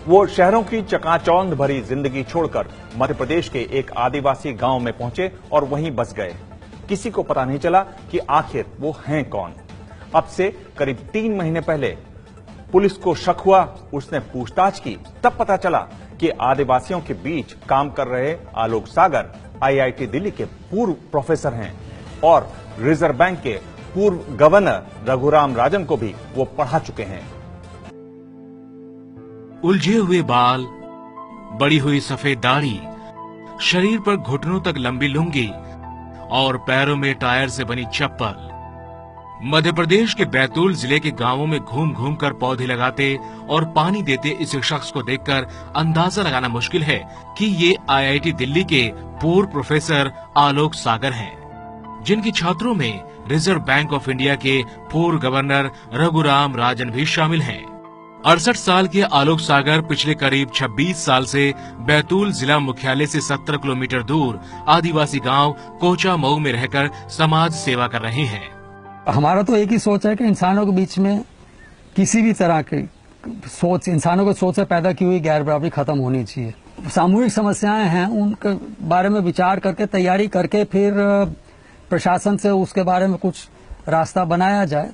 वो शहरों की चकाचौंध भरी जिंदगी छोड़कर मध्य प्रदेश के एक आदिवासी गांव में पहुंचे और वहीं बस गए। किसी को पता नहीं चला कि आखिर वो हैं कौन। अब से करीब 3 महीने पहले पुलिस को शक हुआ, उसने पूछताछ की, तब पता चला कि आदिवासियों के बीच काम कर रहे आलोक सागर आईआईटी दिल्ली के पूर्व प्रोफेसर हैं और रिजर्व बैंक के पूर्व गवर्नर रघुराम राजन को भी वो पढ़ा चुके हैं। उलझे हुए बाल, बड़ी हुई सफेद दाढ़ी, शरीर पर घुटनों तक लंबी लुंगी और पैरों में टायर से बनी चप्पल। मध्य प्रदेश के बैतूल जिले के गांवों में घूम घूम कर पौधे लगाते और पानी देते इस शख्स को देखकर अंदाजा लगाना मुश्किल है कि ये आईआईटी दिल्ली के पूर्व प्रोफेसर आलोक सागर हैं, जिनके छात्रों में रिजर्व बैंक ऑफ इंडिया के पूर्व गवर्नर रघुराम राजन भी शामिल हैं। 68 साल के आलोक सागर पिछले करीब 26 साल से बैतूल जिला मुख्यालय से 17 किलोमीटर दूर आदिवासी गांव कोचा मऊ में रहकर समाज सेवा कर रहे हैं। हमारा तो एक ही सोच है कि इंसानों के बीच में किसी भी तरह की सोच, इंसानों को सोच से पैदा की हुई गैर बराबरी खत्म होनी चाहिए। सामूहिक समस्याएं हैं, उनके बारे में विचार करके तैयारी करके फिर प्रशासन से उसके बारे में कुछ रास्ता बनाया जाए।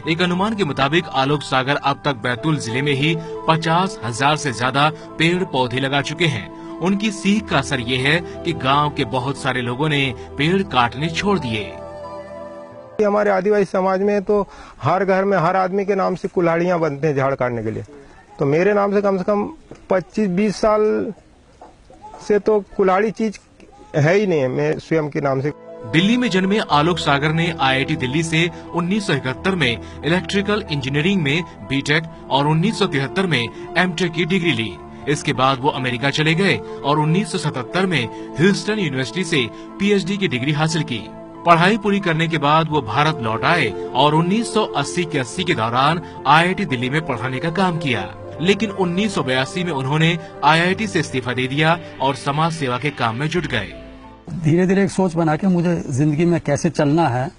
एक अनुमान के मुताबिक आलोक सागर अब तक बैतूल जिले में ही 50,000 से ज्यादा पेड़ पौधे लगा चुके हैं। उनकी सीख का असर ये है कि गांव के बहुत सारे लोगों ने पेड़ काटने छोड़ दिए। हमारे आदिवासी समाज में तो हर घर में हर आदमी के नाम से कुल्हाड़ियां बनते हैं झाड़ काटने के लिए। तो मेरे नाम से कम 25-20 साल से तो कुल्हाड़ी चीज है ही नहीं है, मैं स्वयं के नाम से। दिल्ली में जन्मे आलोक सागर ने आईआईटी दिल्ली से 1971 में इलेक्ट्रिकल इंजीनियरिंग में बीटेक और 1973 में एमटेक की डिग्री ली। इसके बाद वो अमेरिका चले गए और 1977 में ह्यूस्टन यूनिवर्सिटी से पीएचडी की डिग्री हासिल की। पढ़ाई पूरी करने के बाद वो भारत लौट आए और 1980 के 80 के दौरान आईआईटी दिल्ली में पढ़ाने का काम किया। लेकिन 1982 में उन्होंने आईआईटी से इस्तीफा दे दिया और समाज सेवा के काम में जुट गए। धीरे धीरे एक सोच बना के मुझे जिंदगी में कैसे चलना है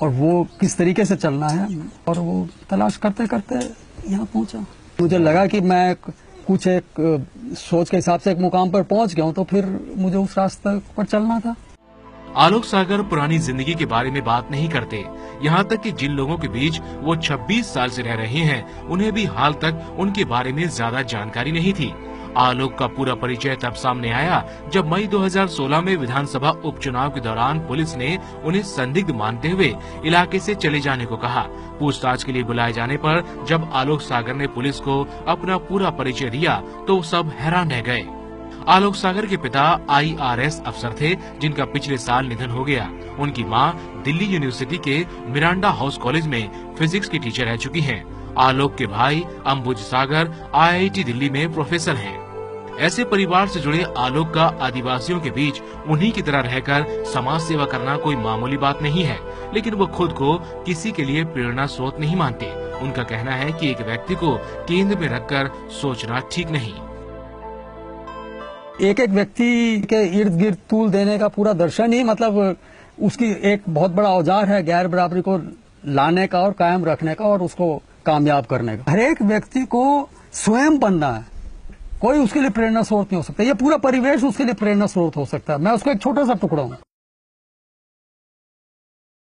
और वो किस तरीके से चलना है, और वो तलाश करते करते यहाँ पहुँचा। मुझे लगा कि मैं कुछ एक सोच के हिसाब से एक मुकाम पर पहुँच गया हूँ, तो फिर मुझे उस रास्ते पर चलना था। आलोक सागर पुरानी जिंदगी के बारे में बात नहीं करते। यहाँ तक कि जिन लोगों के बीच वो 26 साल से रह रहे हैं, उन्हें भी हाल तक उनके बारे में ज्यादा जानकारी नहीं थी। आलोक का पूरा परिचय तब सामने आया जब मई 2016 में विधानसभा उपचुनाव के दौरान पुलिस ने उन्हें संदिग्ध मानते हुए इलाके से चले जाने को कहा। पूछताछ के लिए बुलाए जाने पर जब आलोक सागर ने पुलिस को अपना पूरा परिचय दिया तो सब हैरान रह गए। आलोक सागर के पिता आईआरएस अफसर थे, जिनका पिछले साल निधन हो गया। उनकी मां दिल्ली यूनिवर्सिटी के मिरांडा हाउस कॉलेज में फिजिक्स की टीचर रह चुकी हैं। आलोक के भाई अंबुज सागर आईआईटी दिल्ली में प्रोफेसर हैं। ऐसे परिवार से जुड़े आलोक का आदिवासियों के बीच उन्हीं की तरह रहकर समाज सेवा करना कोई मामूली बात नहीं है, लेकिन वो खुद को किसी के लिए प्रेरणा स्रोत नहीं मानते। उनका कहना है कि एक व्यक्ति को केंद्र में रखकर सोचना ठीक नहीं। एक एक व्यक्ति के इर्द गिर्द तूल देने का पूरा दर्शन ही मतलब उसकी एक बहुत बड़ा औजार है गैर बराबरी को लाने का और कायम रखने का और उसको कामयाब करने का। हर एक व्यक्ति को स्वयं बनना है, कोई उसके लिए प्रेरणा स्रोत नहीं हो सकता। ये पूरा परिवेश उसके लिए प्रेरणा स्रोत हो सकता है। मैं उसका एक छोटा सा टुकड़ा हूँ।